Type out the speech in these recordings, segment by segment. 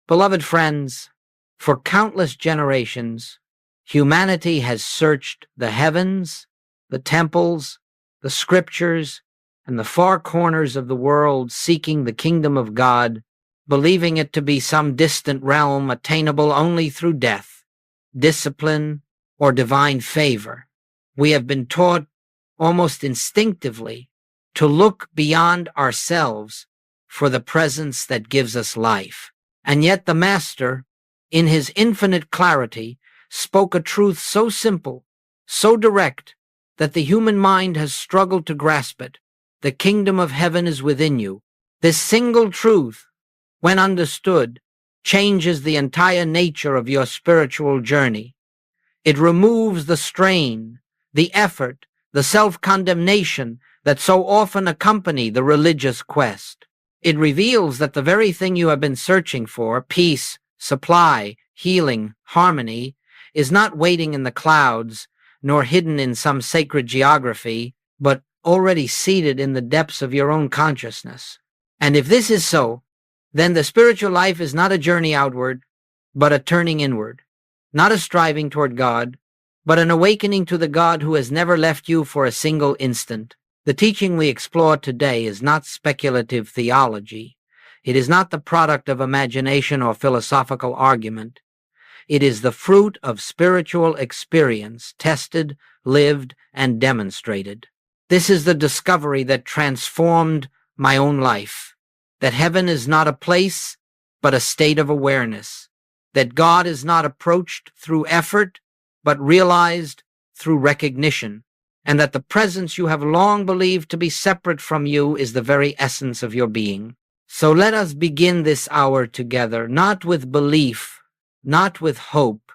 Beloved friends, for countless generations, humanity has searched the heavens, the temples, the scriptures, and the far corners of the world seeking the kingdom of God, believing it to be some distant realm attainable only through death, discipline, or divine favor. We have been taught almost instinctively to look beyond ourselves for the presence that gives us life. And yet the Master, in his infinite clarity, spoke a truth so simple, so direct, that the human mind has struggled to grasp it. The kingdom of heaven is within you. This single truth, when understood, changes the entire nature of your spiritual journey. It removes the strain, the effort, the self-condemnation that so often accompany the religious quest. It reveals that the very thing you have been searching for, peace, supply, healing, harmony, is not waiting in the clouds, nor hidden in some sacred geography, but already seated in the depths of your own consciousness. And if this is so, then the spiritual life is not a journey outward, but a turning inward, not a striving toward God, but an awakening to the God who has never left you for a single instant. The teaching we explore today is not speculative theology. It is not the product of imagination or philosophical argument. It is the fruit of spiritual experience, tested, lived, and demonstrated. This is the discovery that transformed my own life, that heaven is not a place, but a state of awareness, that God is not approached through effort, but realized through recognition, and that the presence you have long believed to be separate from you is the very essence of your being. So let us begin this hour together, not with belief, not with hope,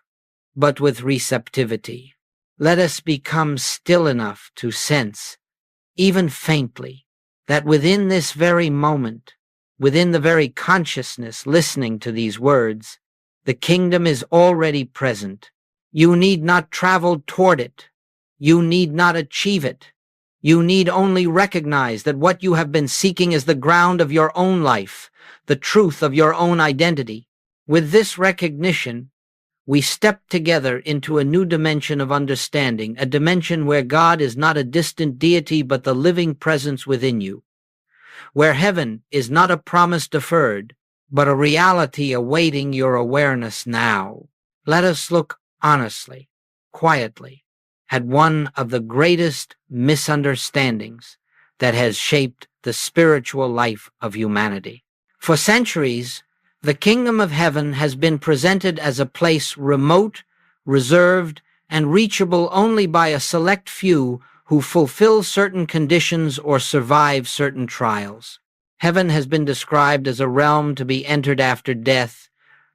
but with receptivity. Let us become still enough to sense, even faintly, that within this very moment, within the very consciousness listening to these words, the kingdom is already present. You need not travel toward it. You need not achieve it. You need only recognize that what you have been seeking is the ground of your own life, the truth of your own identity. With this recognition, we step together into a new dimension of understanding, a dimension where God is not a distant deity but the living presence within you, where heaven is not a promise deferred, but a reality awaiting your awareness now. Let us look honestly, quietly, at one of the greatest misunderstandings that has shaped the spiritual life of humanity. For centuries, the kingdom of heaven has been presented as a place remote, reserved, and reachable only by a select few who fulfill certain conditions or survive certain trials. Heaven has been described as a realm to be entered after death,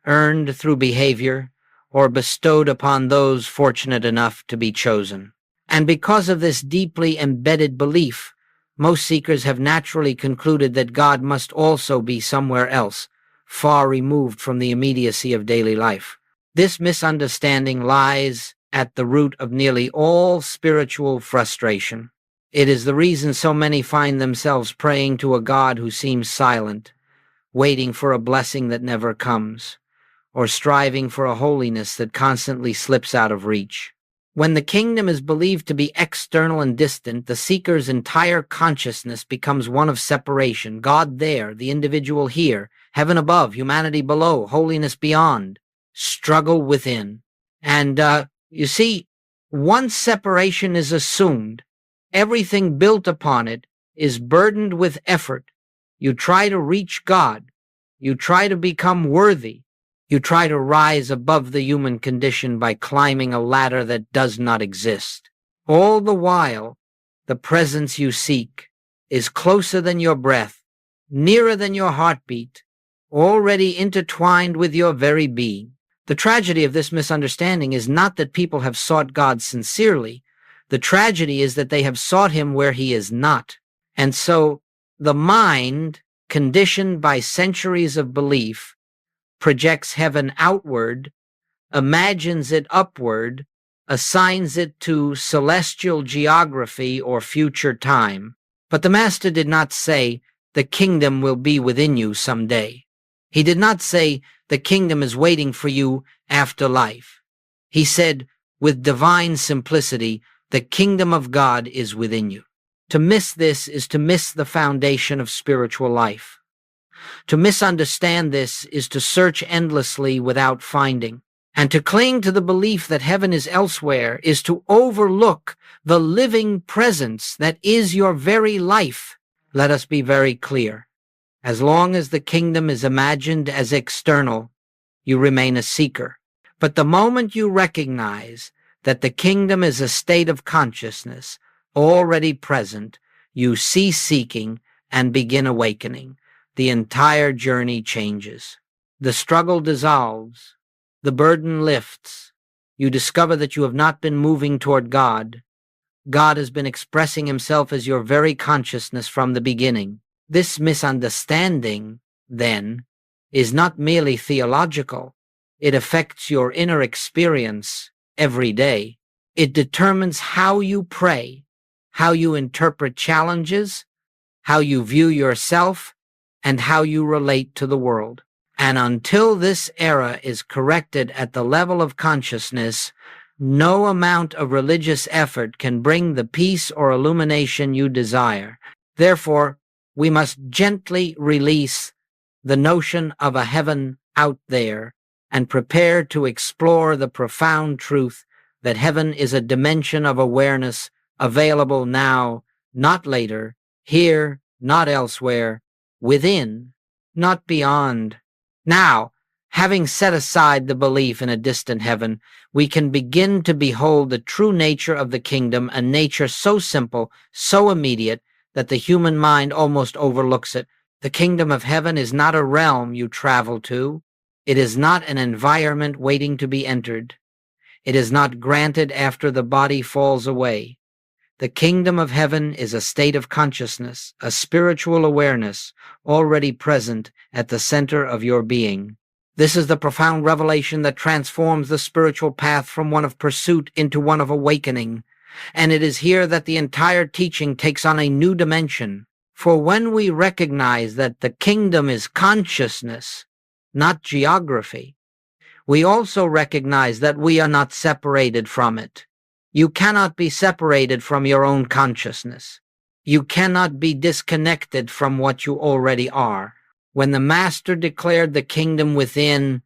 earned through behavior, or bestowed upon those fortunate enough to be chosen. And because of this deeply embedded belief, most seekers have naturally concluded that God must also be somewhere else, far removed from the immediacy of daily life. This misunderstanding lies at the root of nearly all spiritual frustration. It is the reason so many find themselves praying to a God who seems silent, waiting for a blessing that never comes, or striving for a holiness that constantly slips out of reach. When the kingdom is believed to be external and distant, the seeker's entire consciousness becomes one of separation. God there, the individual here, heaven above, humanity below, holiness beyond, struggle within. And you see, once separation is assumed, everything built upon it is burdened with effort. You try to reach God. You try to become worthy. You try to rise above the human condition by climbing a ladder that does not exist. All the while, the presence you seek is closer than your breath, nearer than your heartbeat, already intertwined with your very being. The tragedy of this misunderstanding is not that people have sought God sincerely. The tragedy is that they have sought him where he is not. And so the mind, conditioned by centuries of belief, projects heaven outward, imagines it upward, assigns it to celestial geography or future time. But the Master did not say, the kingdom will be within you someday. He did not say the kingdom is waiting for you after life. He said, with divine simplicity, the kingdom of God is within you. To miss this is to miss the foundation of spiritual life. To misunderstand this is to search endlessly without finding. And to cling to the belief that heaven is elsewhere is to overlook the living presence that is your very life. Let us be very clear. As long as the kingdom is imagined as external, you remain a seeker. But the moment you recognize that the kingdom is a state of consciousness already present, you cease seeking and begin awakening. The entire journey changes. The struggle dissolves. The burden lifts. You discover that you have not been moving toward God. God has been expressing himself as your very consciousness from the beginning. This misunderstanding, then, is not merely theological. It affects your inner experience every day. It determines how you pray, how you interpret challenges, how you view yourself, and how you relate to the world. And until this error is corrected at the level of consciousness, no amount of religious effort can bring the peace or illumination you desire. Therefore, we must gently release the notion of a heaven out there and prepare to explore the profound truth that heaven is a dimension of awareness available now, not later, here, not elsewhere, within, not beyond. Now, having set aside the belief in a distant heaven, we can begin to behold the true nature of the kingdom, a nature so simple, so immediate, that the human mind almost overlooks it. The kingdom of heaven is not a realm you travel to. It is not an environment waiting to be entered. It is not granted after the body falls away. The kingdom of heaven is a state of consciousness, a spiritual awareness already present at the center of your being. This is the profound revelation that transforms the spiritual path from one of pursuit into one of awakening. And it is here that the entire teaching takes on a new dimension. For when we recognize that the kingdom is consciousness, not geography, we also recognize that we are not separated from it. You cannot be separated from your own consciousness. You cannot be disconnected from what you already are. When the Master declared the kingdom within,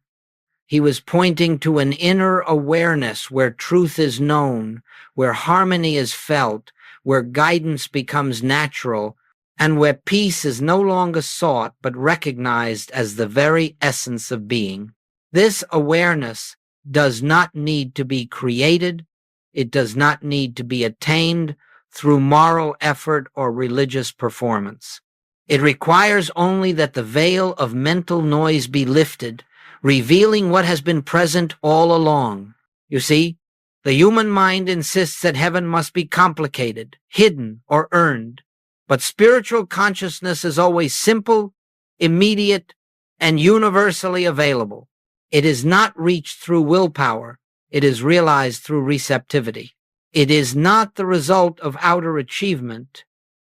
he was pointing to an inner awareness where truth is known, where harmony is felt, where guidance becomes natural, and where peace is no longer sought but recognized as the very essence of being. This awareness does not need to be created. It does not need to be attained through moral effort or religious performance. It requires only that the veil of mental noise be lifted, revealing what has been present all along. You see, the human mind insists that heaven must be complicated, hidden, or earned. But spiritual consciousness is always simple, immediate, and universally available. It is not reached through willpower. It is realized through receptivity. It is not the result of outer achievement.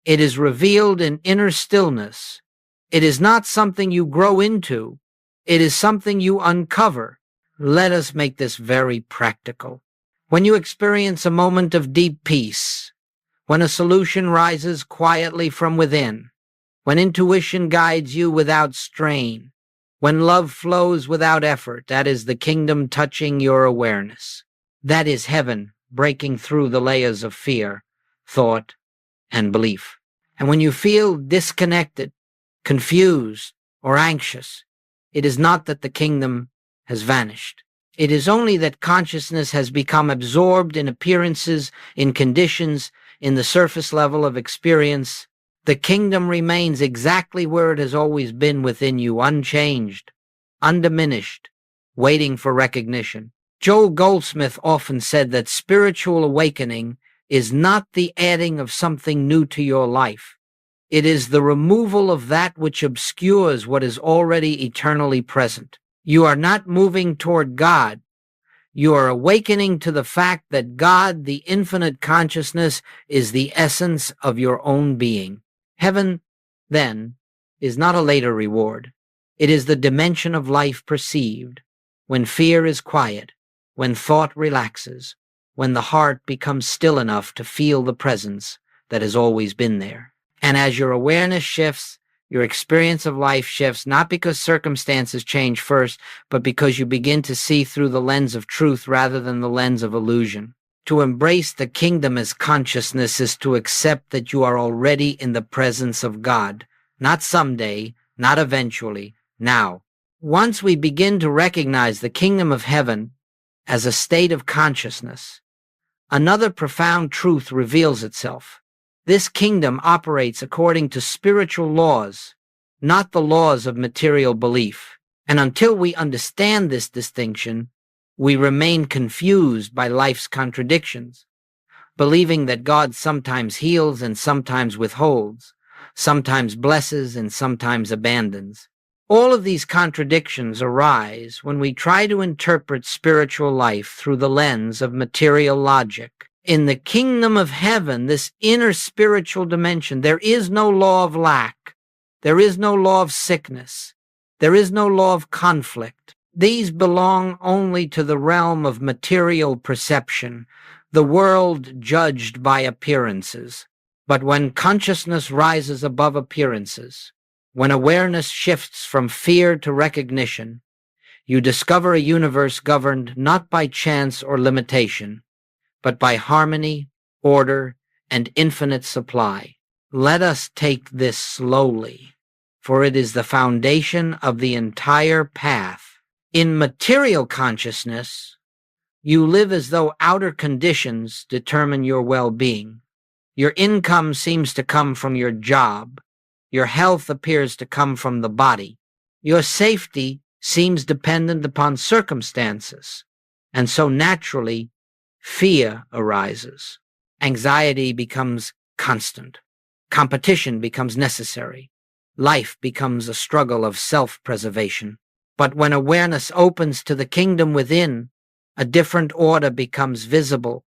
It is revealed in inner stillness. It is not something you grow into. It is something you uncover. Let us make this very practical. When you experience a moment of deep peace, when a solution rises quietly from within, when intuition guides you without strain, when love flows without effort, that is the kingdom touching your awareness. That is heaven breaking through the layers of fear, thought, and belief. And when you feel disconnected, confused, or anxious, it is not that the kingdom has vanished. It is only that consciousness has become absorbed in appearances, in conditions, in the surface level of experience. The kingdom remains exactly where it has always been within you, unchanged, undiminished, waiting for recognition. Joel Goldsmit often said that spiritual awakening is not the adding of something new to your life. It is the removal of that which obscures what is already eternally present. You are not moving toward God. You are awakening to the fact that God, the infinite consciousness, is the essence of your own being. Heaven, then, is not a later reward. It is the dimension of life perceived, when fear is quiet, when thought relaxes, when the heart becomes still enough to feel the presence that has always been there. And as your awareness shifts, your experience of life shifts, not because circumstances change first, but because you begin to see through the lens of truth rather than the lens of illusion. To embrace the kingdom as consciousness is to accept that you are already in the presence of God, not someday, not eventually, now. Once we begin to recognize the kingdom of heaven as a state of consciousness, another profound truth reveals itself. This kingdom operates according to spiritual laws, not the laws of material belief. And until we understand this distinction, we remain confused by life's contradictions, believing that God sometimes heals and sometimes withholds, sometimes blesses and sometimes abandons. All of these contradictions arise when we try to interpret spiritual life through the lens of material logic. In the kingdom of heaven, this inner spiritual dimension, there is no law of lack. There is no law of sickness. There is no law of conflict. These belong only to the realm of material perception, the world judged by appearances. But when consciousness rises above appearances, when awareness shifts from fear to recognition, you discover a universe governed not by chance or limitation, but by harmony, order, and infinite supply. Let us take this slowly, for it is the foundation of the entire path. In material consciousness, you live as though outer conditions determine your well-being. Your income seems to come from your job. Your health appears to come from the body. Your safety seems dependent upon circumstances. And so naturally, fear arises. Anxiety becomes constant. Competition becomes necessary. Life becomes a struggle of self-preservation. But when awareness opens to the kingdom within, a different order becomes visible.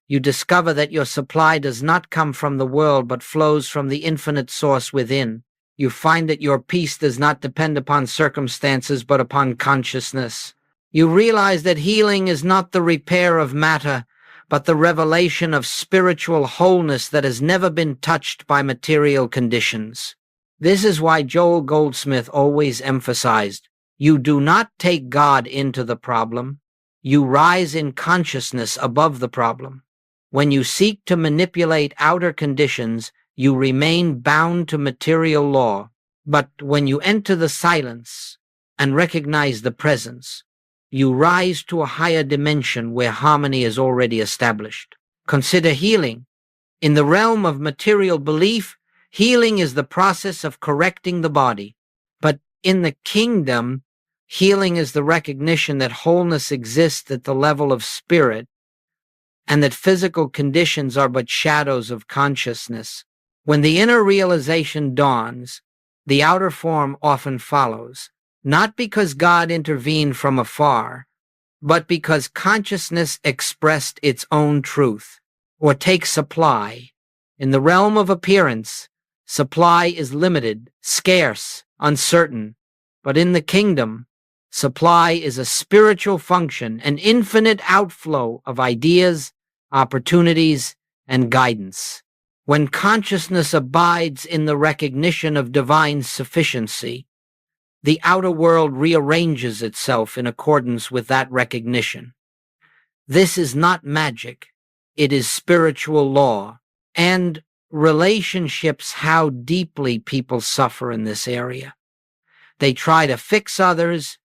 You discover that your supply does not come from the world but flows from the infinite source within. You find that your peace does not depend upon circumstances but upon consciousness. You realize that healing is not the repair of matter, but the revelation of spiritual wholeness that has never been touched by material conditions. This is why Joel Goldsmith always emphasized, you do not take God into the problem. You rise in consciousness above the problem. When you seek to manipulate outer conditions, you remain bound to material law. But when you enter the silence and recognize the presence, you rise to a higher dimension where harmony is already established. Consider healing. In the realm of material belief, healing is the process of correcting the body. But in the kingdom, healing is the recognition that wholeness exists at the level of spirit and that physical conditions are but shadows of consciousness. When the inner realization dawns, the outer form often follows, not because God intervened from afar, but because consciousness expressed its own truth. Or take supply. In the realm of appearance, supply is limited, scarce, uncertain. But in the kingdom, supply is a spiritual function, an infinite outflow of ideas, opportunities, and guidance. When consciousness abides in the recognition of divine sufficiency, the outer world rearranges itself in accordance with that recognition. This is not magic. It is spiritual law. And relationships, how deeply people suffer in this area. They try to fix others,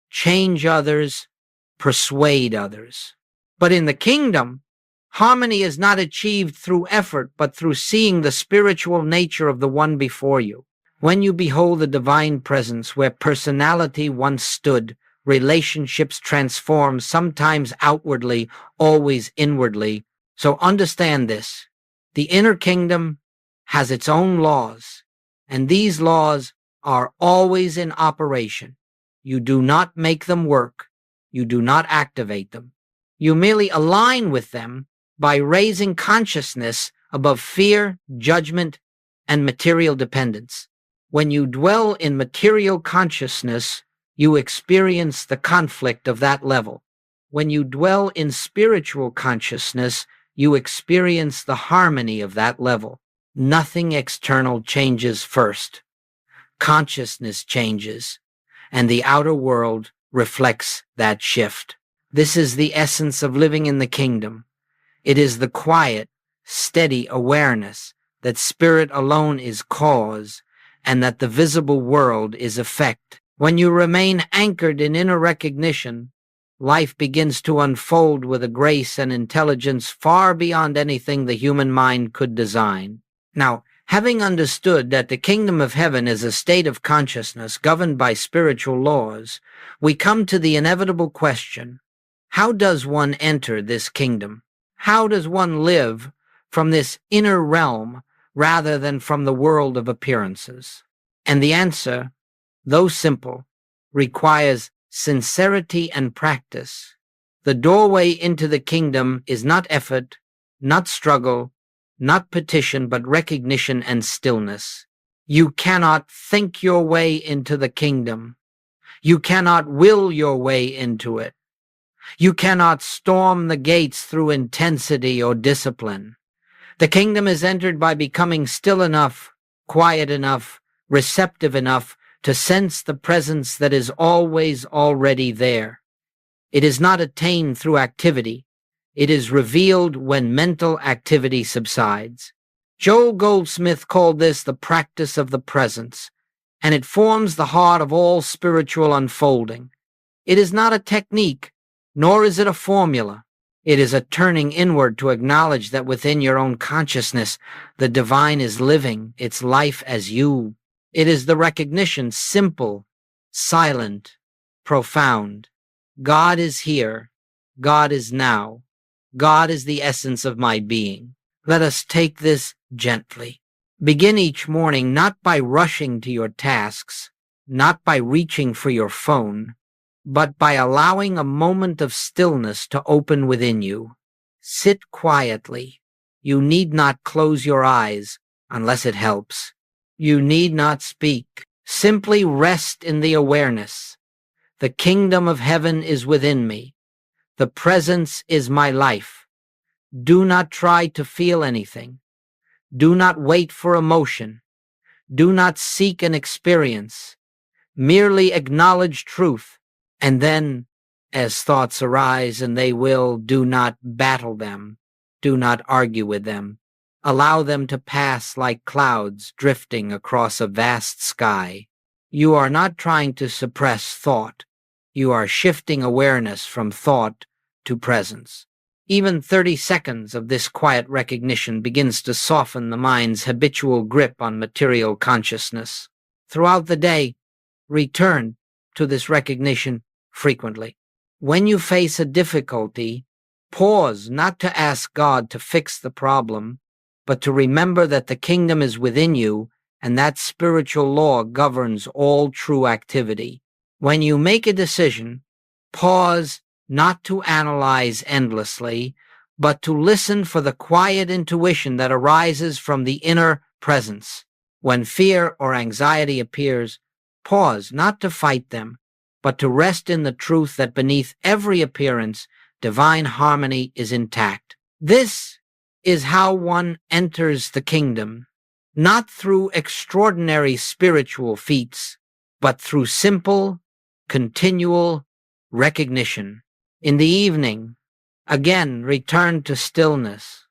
change others, persuade others. But in the kingdom, harmony is not achieved through effort, but through seeing the spiritual nature of the one before you. When you behold the divine presence where personality once stood, relationships transform, sometimes outwardly, always inwardly. So understand this. The inner kingdom has its own laws, and these laws are always in operation. You do not make them work. You do not activate them. You merely align with them by raising consciousness above fear, judgment, and material dependence. When you dwell in material consciousness, you experience the conflict of that level. When you dwell in spiritual consciousness, you experience the harmony of that level. Nothing external changes first. Consciousness changes, and the outer world reflects that shift. This is the essence of living in the kingdom. It is the quiet, steady awareness that spirit alone is cause, and that the visible world is effect. When you remain anchored in inner recognition, life begins to unfold with a grace and intelligence far beyond anything the human mind could design. Now, having understood that the kingdom of heaven is a state of consciousness governed by spiritual laws, we come to the inevitable question: how does one enter this kingdom? How does one live from this inner realm rather than from the world of appearances? And the answer, though simple, requires sincerity and practice. The doorway into the kingdom is not effort, not struggle, not petition, but recognition and stillness. You cannot think your way into the kingdom. You cannot will your way into it. You cannot storm the gates through intensity or discipline. The kingdom is entered by becoming still enough, quiet enough, receptive enough to sense the presence that is always already there. It is not attained through activity. It is revealed when mental activity subsides. Joel Goldsmit called this the practice of the presence, and it forms the heart of all spiritual unfolding. It is not a technique, nor is it a formula. It is a turning inward to acknowledge that within your own consciousness, the divine is living its life as you. It is the recognition, simple, silent, profound. God is here. God is now. God is the essence of my being. Let us take this gently. Begin each morning not by rushing to your tasks, not by reaching for your phone, but by allowing a moment of stillness to open within you. Sit quietly. You need not close your eyes unless it helps. You need not speak. Simply rest in the awareness. The kingdom of heaven is within me. The presence is my life. Do not try to feel anything. Do not wait for emotion. Do not seek an experience. Merely acknowledge truth. And then, as thoughts arise, and they will, do not battle them. Do not argue with them. Allow them to pass like clouds drifting across a vast sky. You are not trying to suppress thought. You are shifting awareness from thought to presence. Even 30 seconds of this quiet recognition begins to soften the mind's habitual grip on material consciousness. Throughout the day, return to this recognition frequently. When you face a difficulty, pause not to ask God to fix the problem, but to remember that the kingdom is within you and that spiritual law governs all true activity. When you make a decision, pause not to analyze endlessly, but to listen for the quiet intuition that arises from the inner presence. When fear or anxiety appears, pause not to fight them, but to rest in the truth that beneath every appearance, divine harmony is intact. This is how one enters the kingdom, not through extraordinary spiritual feats, but through simple, continual recognition. In the evening, again return to stillness.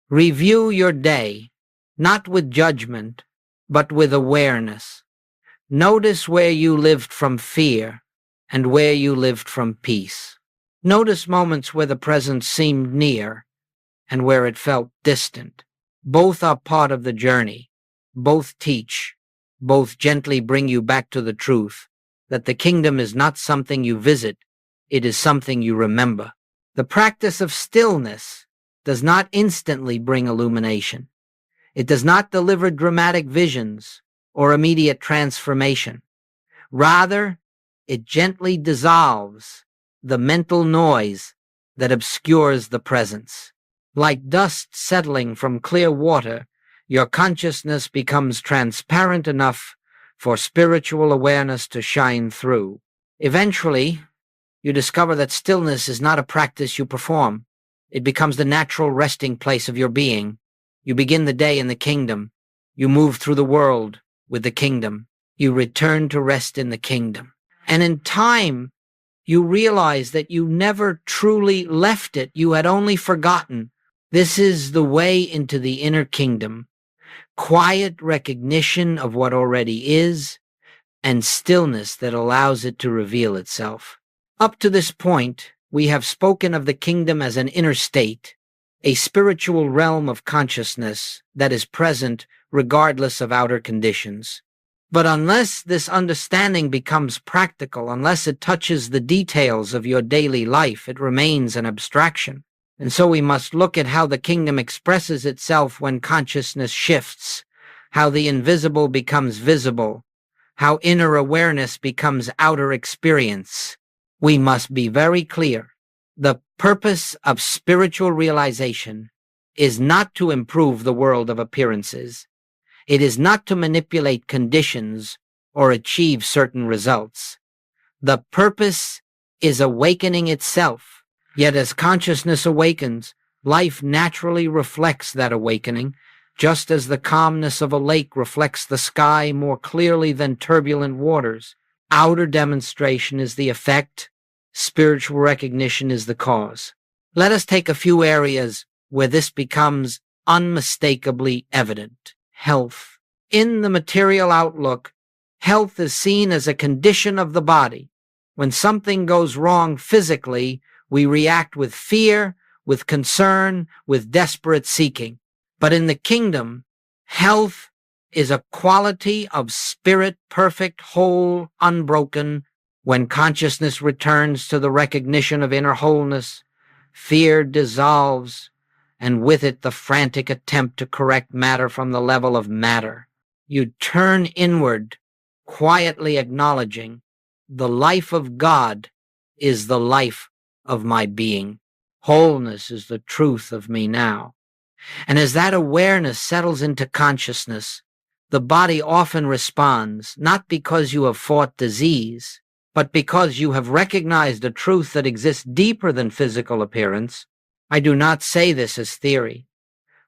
Review your day, not with judgment, but with awareness. Notice where you lived from fear and where you lived from peace. Notice moments where the presence seemed near and where it felt distant. Both are part of the journey. Both teach. Both gently bring you back to the truth that the kingdom is not something you visit, it is something you remember. The practice of stillness does not instantly bring illumination. It does not deliver dramatic visions or immediate transformation. Rather, it gently dissolves the mental noise that obscures the presence. Like dust settling from clear water, your consciousness becomes transparent enough for spiritual awareness to shine through. Eventually, you discover that stillness is not a practice you perform. It becomes the natural resting place of your being. You begin the day in the kingdom. You move through the world with the kingdom. You return to rest in the kingdom. And in time, you realize that you never truly left it. You had only forgotten. This is the way into the inner kingdom. Quiet recognition of what already is, and stillness that allows it to reveal itself. Up to this point, we have spoken of the kingdom as an inner state, a spiritual realm of consciousness that is present regardless of outer conditions. But unless this understanding becomes practical, unless it touches the details of your daily life, it remains an abstraction. And so we must look at how the kingdom expresses itself when consciousness shifts, how the invisible becomes visible, how inner awareness becomes outer experience. We must be very clear. The purpose of spiritual realization is not to improve the world of appearances. It is not to manipulate conditions or achieve certain results. The purpose is awakening itself. Yet as consciousness awakens, life naturally reflects that awakening, just as the calmness of a lake reflects the sky more clearly than turbulent waters. Outer demonstration is the effect, spiritual recognition is the cause. Let us take a few areas where this becomes unmistakably evident. Health. In the material outlook, health is seen as a condition of the body. When something goes wrong physically, we react with fear, with concern, with desperate seeking. But in the kingdom, health is a quality of spirit, perfect, whole, unbroken. When consciousness returns to the recognition of inner wholeness, fear dissolves, and with it the frantic attempt to correct matter from the level of matter. You turn inward, quietly acknowledging, the life of God is the life of my being. Wholeness is the truth of me now. And as that awareness settles into consciousness, the body often responds, not because you have fought disease, but because you have recognized a truth that exists deeper than physical appearance. I do not say this as theory.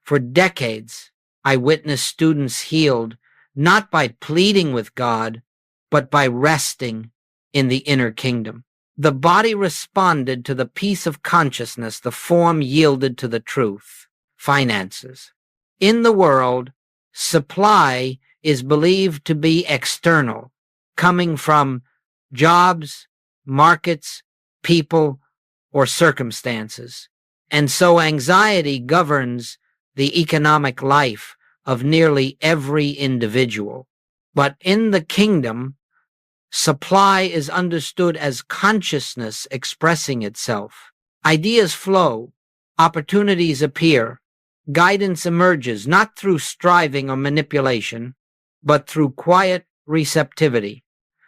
For decades, I witnessed students healed not by pleading with God, but by resting in the inner kingdom. The body responded to the peace of consciousness, the form yielded to the truth. Finances. In the world, supply is believed to be external, coming from jobs, markets, people, or circumstances. And so anxiety governs the economic life of nearly every individual. But in the kingdom, supply is understood as consciousness expressing itself. Ideas flow, opportunities appear, guidance emerges not through striving or manipulation, but through quiet receptivity.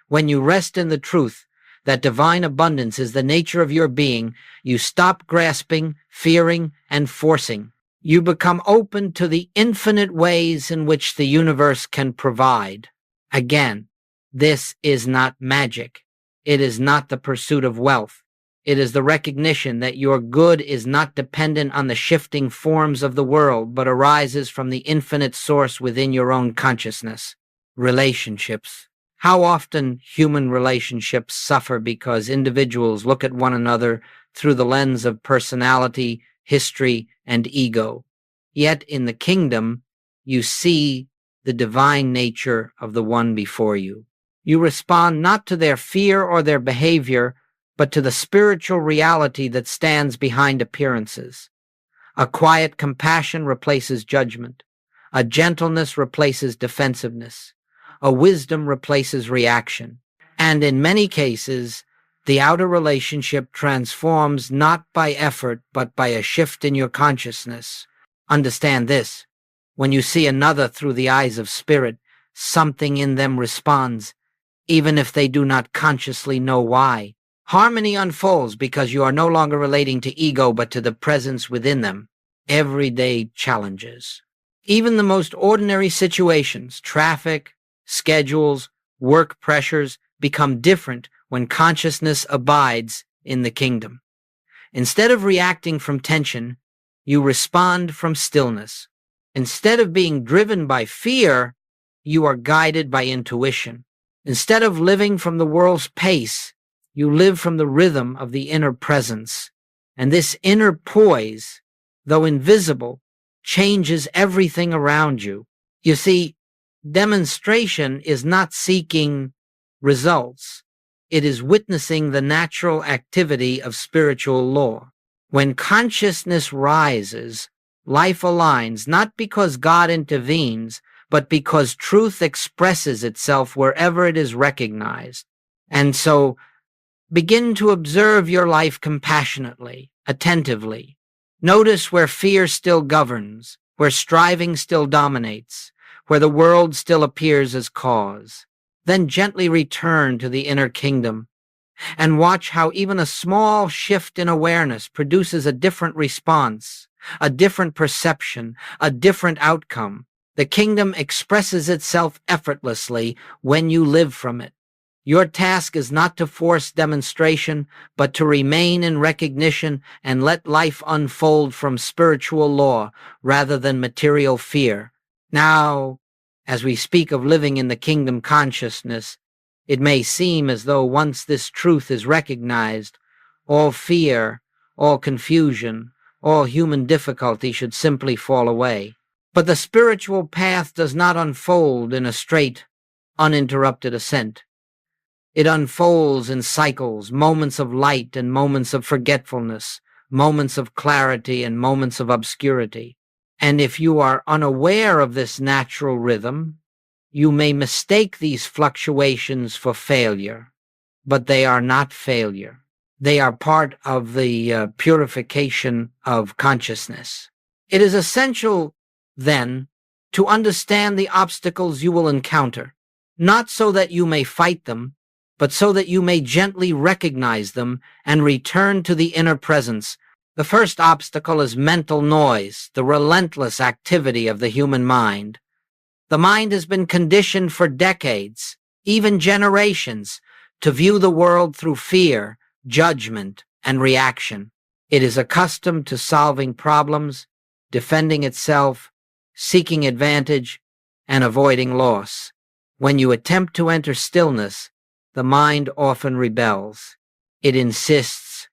When you rest in the truth that divine abundance is the nature of your being, you stop grasping, fearing, and forcing. You become open to the infinite ways in which the universe can provide. Again, this is not magic. It is not the pursuit of wealth. It is the recognition that your good is not dependent on the shifting forms of the world, but arises from the infinite source within your own consciousness. Relationships. How often human relationships suffer because individuals look at one another through the lens of personality, history, and ego. Yet in the kingdom, you see the divine nature of the one before you. You respond not to their fear or their behavior, but to the spiritual reality that stands behind appearances. A quiet compassion replaces judgment. A gentleness replaces defensiveness. A wisdom replaces reaction. And in many cases, the outer relationship transforms not by effort, but by a shift in your consciousness. Understand this. When you see another through the eyes of spirit, something in them responds, even if they do not consciously know why. Harmony unfolds because you are no longer relating to ego, but to the presence within them. Everyday challenges. Even the most ordinary situations, traffic, schedules, work pressures become different when consciousness abides in the kingdom. Instead of reacting from tension, you respond from stillness. Instead of being driven by fear, you are guided by intuition. Instead of living from the world's pace, you live from the rhythm of the inner presence. And this inner poise, though invisible, changes everything around you. You see, demonstration is not seeking results. It is witnessing the natural activity of spiritual law. When consciousness rises, life aligns, not because God intervenes, but because truth expresses itself wherever it is recognized. And so, begin to observe your life compassionately, attentively. Notice where fear still governs, where striving still dominates, where the world still appears as cause. Then gently return to the inner kingdom and watch how even a small shift in awareness produces a different response, a different perception, a different outcome. The kingdom expresses itself effortlessly when you live from it. Your task is not to force demonstration, but to remain in recognition and let life unfold from spiritual law rather than material fear. Now, as we speak of living in the kingdom consciousness, it may seem as though once this truth is recognized, all fear, all confusion, all human difficulty should simply fall away. But the spiritual path does not unfold in a straight, uninterrupted ascent. It unfolds in cycles, moments of light and moments of forgetfulness, moments of clarity and moments of obscurity. And if you are unaware of this natural rhythm, you may mistake these fluctuations for failure, but they are not failure. They are part of the purification of consciousness. It is essential, then, to understand the obstacles you will encounter, not so that you may fight them, but so that you may gently recognize them and return to the inner presence. The first obstacle is mental noise, the relentless activity of the human mind. The mind has been conditioned for decades, even generations, to view the world through fear, judgment, and reaction. It is accustomed to solving problems, defending itself, seeking advantage, and avoiding loss. When you attempt to enter stillness, the mind often rebels. It insists,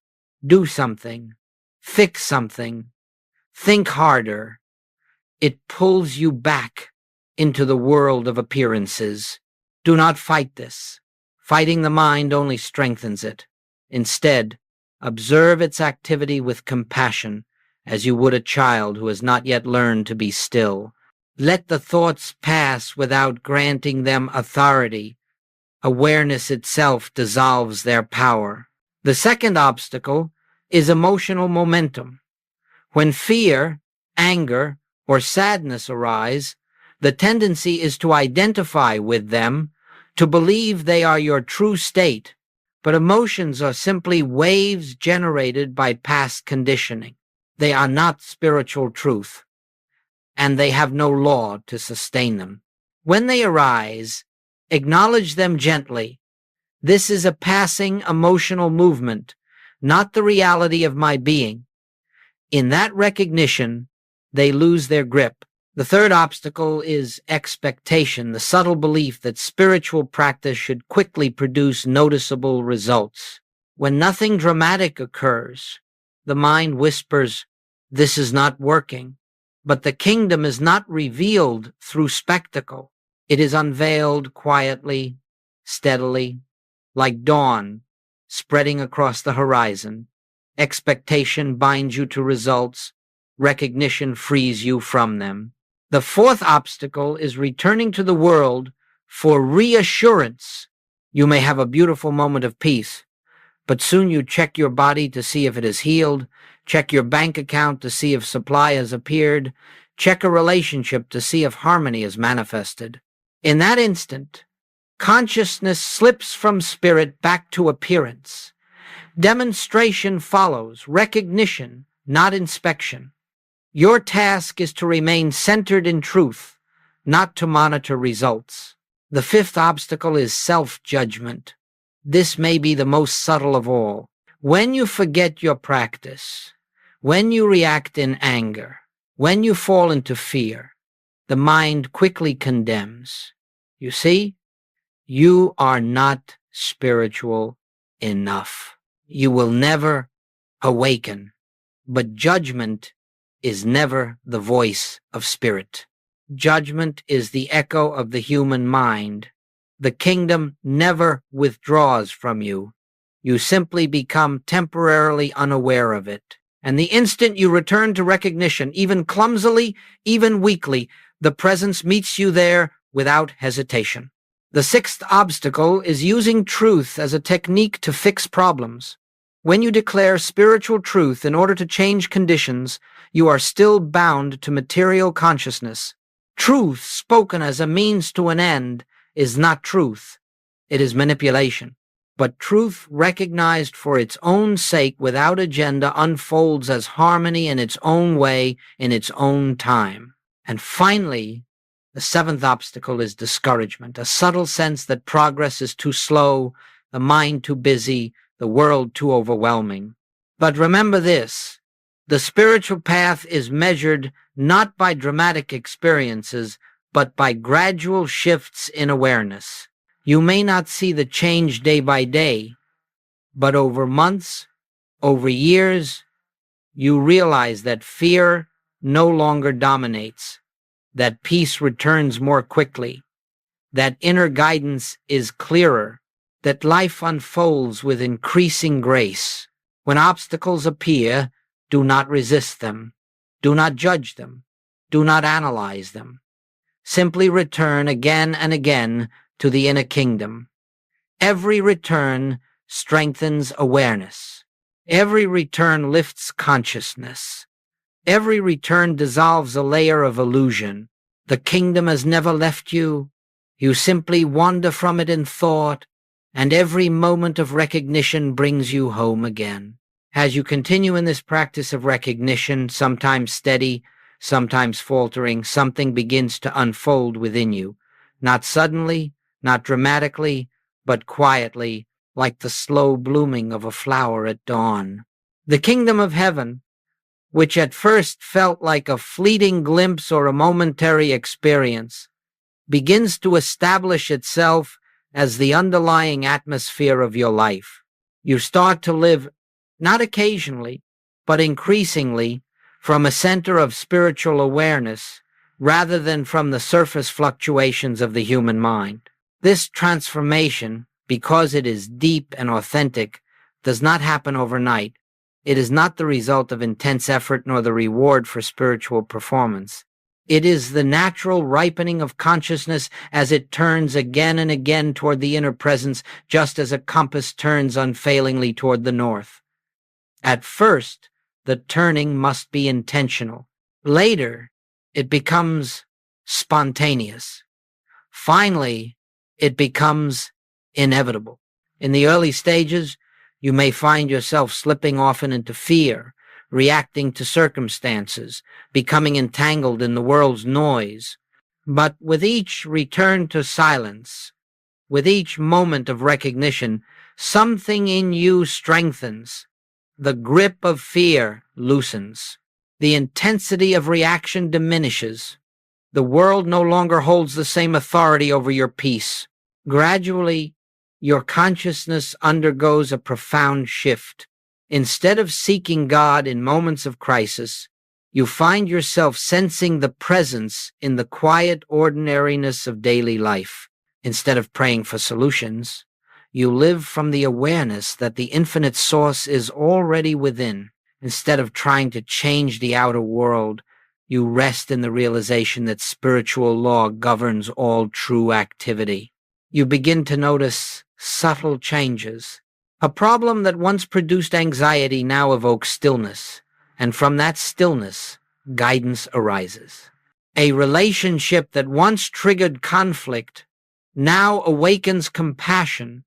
do something, fix something, think harder. It pulls you back into the world of appearances. Do not fight this. Fighting the mind only strengthens it. Instead, observe its activity with compassion, as you would a child who has not yet learned to be still. Let the thoughts pass without granting them authority. Awareness itself dissolves their power. The second obstacle is emotional momentum. When fear, anger, or sadness arise, the tendency is to identify with them, to believe they are your true state, but emotions are simply waves generated by past conditioning. They are not spiritual truth, and they have no law to sustain them. When they arise, acknowledge them gently. This is a passing emotional movement, not the reality of my being. In that recognition, they lose their grip. The third obstacle is expectation, the subtle belief that spiritual practice should quickly produce noticeable results. When nothing dramatic occurs, the mind whispers, "This is not working." But the kingdom is not revealed through spectacle. It is unveiled quietly, steadily, like dawn spreading across the horizon. Expectation binds you to results. Recognition frees you from them. The fourth obstacle is returning to the world for reassurance. You may have a beautiful moment of peace, but soon you check your body to see if it is healed, check your bank account to see if supply has appeared, check a relationship to see if harmony is manifested. In that instant, consciousness slips from spirit back to appearance. Demonstration follows, recognition, not inspection. Your task is to remain centered in truth, not to monitor results. The fifth obstacle is self-judgment. This may be the most subtle of all. When you forget your practice, when you react in anger, when you fall into fear, the mind quickly condemns. You see, you are not spiritual enough. You will never awaken. But judgment is never the voice of spirit. Judgment is the echo of the human mind. The kingdom never withdraws from you. You simply become temporarily unaware of it. And the instant you return to recognition, even clumsily, even weakly, the presence meets you there without hesitation. The sixth obstacle is using truth as a technique to fix problems. When you declare spiritual truth in order to change conditions, you are still bound to material consciousness. Truth spoken as a means to an end is not truth. It is manipulation. But truth recognized for its own sake without agenda unfolds as harmony in its own way, in its own time. And finally, the seventh obstacle is discouragement, a subtle sense that progress is too slow, the mind too busy, the world too overwhelming. But remember this, the spiritual path is measured not by dramatic experiences, but by gradual shifts in awareness. You may not see the change day by day, but over months, over years, you realize that fear no longer dominates, that peace returns more quickly, that inner guidance is clearer, that life unfolds with increasing grace. When obstacles appear, do not resist them. Do not judge them. Do not analyze them. Simply return again and again to the inner kingdom. Every return strengthens awareness. Every return lifts consciousness. Every return dissolves a layer of illusion. The kingdom has never left you. You simply wander from it in thought, and every moment of recognition brings you home again. As you continue in this practice of recognition, sometimes steady, sometimes faltering, something begins to unfold within you. Not suddenly, not dramatically, but quietly, like the slow blooming of a flower at dawn. The kingdom of heaven, which at first felt like a fleeting glimpse or a momentary experience, begins to establish itself as the underlying atmosphere of your life. You start to live, not occasionally, but increasingly, from a center of spiritual awareness, rather than from the surface fluctuations of the human mind. This transformation, because it is deep and authentic, does not happen overnight. It is not the result of intense effort nor the reward for spiritual performance. It is the natural ripening of consciousness as it turns again and again toward the inner presence, just as a compass turns unfailingly toward the north. At first, the turning must be intentional. Later, it becomes spontaneous. Finally, it becomes inevitable. In the early stages, you may find yourself slipping often into fear, reacting to circumstances, becoming entangled in the world's noise. But with each return to silence, with each moment of recognition, something in you strengthens. The grip of fear loosens. The intensity of reaction diminishes. The world no longer holds the same authority over your peace. Gradually, your consciousness undergoes a profound shift. Instead of seeking God in moments of crisis, you find yourself sensing the presence in the quiet ordinariness of daily life. Instead of praying for solutions, you live from the awareness that the infinite source is already within. Instead of trying to change the outer world, you rest in the realization that spiritual law governs all true activity. You begin to notice subtle changes. A problem that once produced anxiety now evokes stillness, and from that stillness, guidance arises. A relationship that once triggered conflict now awakens compassion,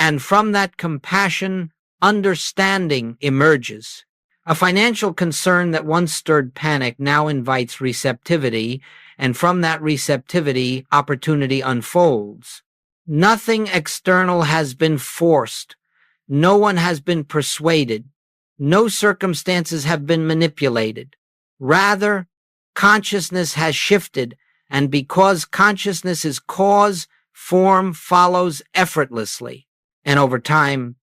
and from that compassion, understanding emerges. A financial concern that once stirred panic now invites receptivity, and from that receptivity, opportunity unfolds. Nothing external has been forced. No one has been persuaded. No circumstances have been manipulated. Rather, consciousness has shifted, and because consciousness is cause, form follows effortlessly. And over time,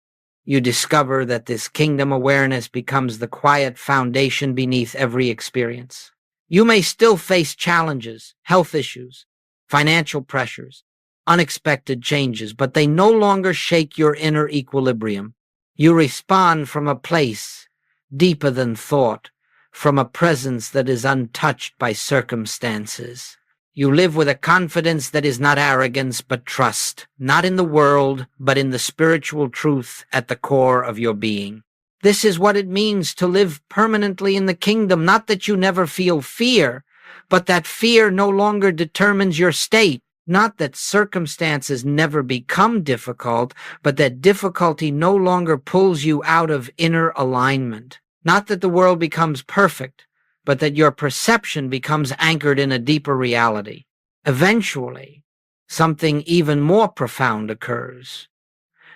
you discover that this kingdom awareness becomes the quiet foundation beneath every experience. You may still face challenges, health issues, financial pressures, unexpected changes, but they no longer shake your inner equilibrium. You respond from a place deeper than thought, from a presence that is untouched by circumstances. You live with a confidence that is not arrogance but trust, not in the world, but in the spiritual truth at the core of your being. This is what it means to live permanently in the kingdom, not that you never feel fear, but that fear no longer determines your state. Not that circumstances never become difficult, but that difficulty no longer pulls you out of inner alignment. Not that the world becomes perfect, but that your perception becomes anchored in a deeper reality. Eventually, something even more profound occurs.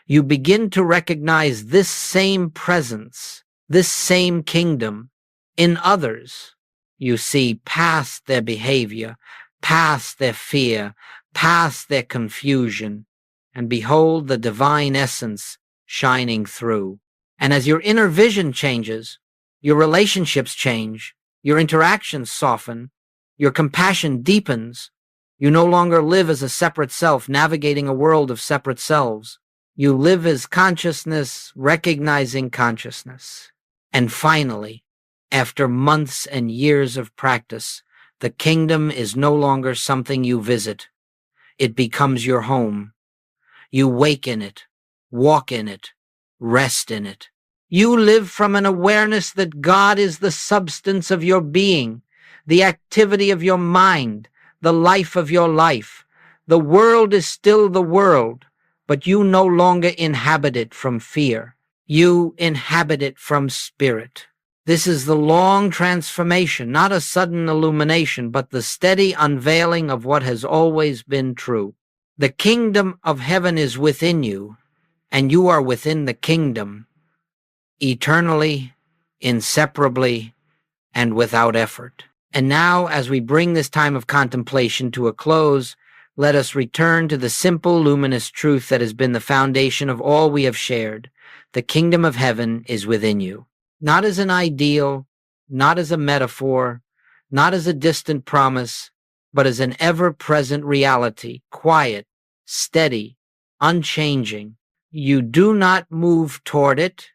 You begin to recognize this same presence, this same kingdom in others. You see past their behavior, past their fear, past their confusion, and behold the divine essence shining through. And as your inner vision changes, your relationships change, your interactions soften, your compassion deepens. You no longer live as a separate self, navigating a world of separate selves. You live as consciousness, recognizing consciousness. And finally, after months and years of practice, the kingdom is no longer something you visit. It becomes your home. You wake in it, walk in it, rest in it. You live from an awareness that God is the substance of your being, the activity of your mind, the life of your life. The world is still the world, but you no longer inhabit it from fear. You inhabit it from spirit. This is the long transformation, not a sudden illumination, but the steady unveiling of what has always been true. The kingdom of heaven is within you, and you are within the kingdom, eternally, inseparably, and without effort. And now, as we bring this time of contemplation to a close, let us return to the simple, luminous truth that has been the foundation of all we have shared. The kingdom of heaven is within you. Not as an ideal, not as a metaphor, not as a distant promise, but as an ever-present reality, quiet, steady, unchanging. You do not move toward it.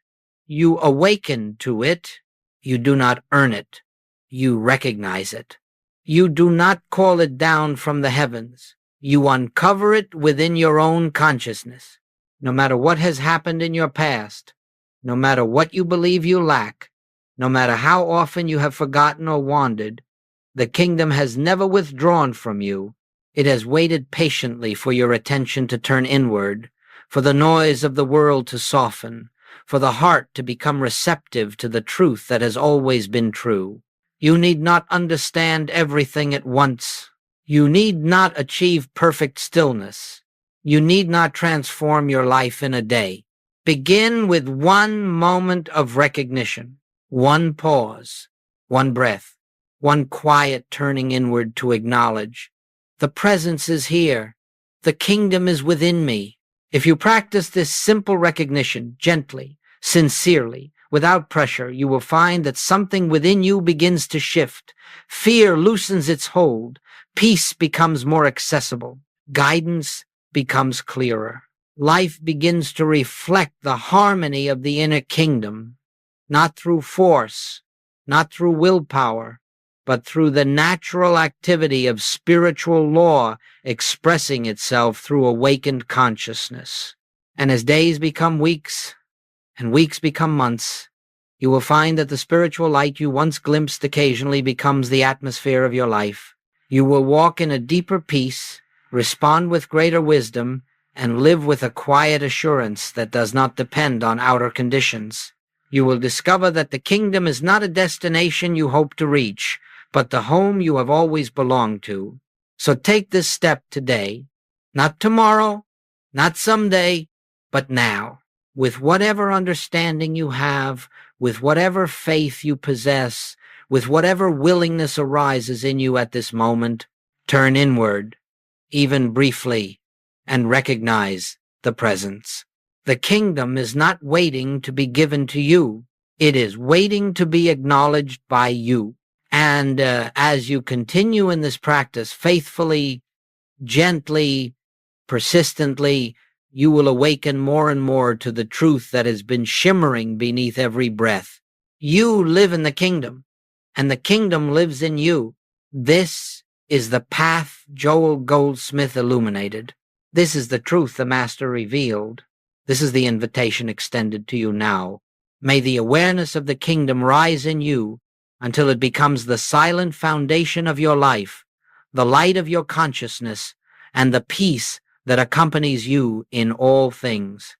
You awaken to it. You do not earn it. You recognize it. You do not call it down from the heavens. You uncover it within your own consciousness. No matter what has happened in your past, no matter what you believe you lack, no matter how often you have forgotten or wandered, the kingdom has never withdrawn from you. It has waited patiently for your attention to turn inward, for the noise of the world to soften, for the heart to become receptive to the truth that has always been true. You need not understand everything at once. You need not achieve perfect stillness. You need not transform your life in a day. Begin with one moment of recognition, one pause, one breath, one quiet turning inward to acknowledge. The presence is here. The kingdom is within me. If you practice this simple recognition gently, sincerely, without pressure, you will find that something within you begins to shift. Fear loosens its hold. Peace becomes more accessible. Guidance becomes clearer. Life begins to reflect the harmony of the inner kingdom, not through force, not through willpower, but through the natural activity of spiritual law expressing itself through awakened consciousness. And as days become weeks, and weeks become months, you will find that the spiritual light you once glimpsed occasionally becomes the atmosphere of your life. You will walk in a deeper peace, respond with greater wisdom, and live with a quiet assurance that does not depend on outer conditions. You will discover that the kingdom is not a destination you hope to reach, but the home you have always belonged to. So take this step today, not tomorrow, not someday, but now. With whatever understanding you have, with whatever faith you possess, with whatever willingness arises in you at this moment, turn inward, even briefly, and recognize the presence. The kingdom is not waiting to be given to you. It is waiting to be acknowledged by you. And as you continue in this practice faithfully, gently, persistently, you will awaken more and more to the truth that has been shimmering beneath every breath. You live in the kingdom, and the kingdom lives in you. This is the path Joel Goldsmith illuminated. This is the truth the Master revealed. This is the invitation extended to you now. May the awareness of the kingdom rise in you until it becomes the silent foundation of your life, the light of your consciousness, and the peace that accompanies you in all things.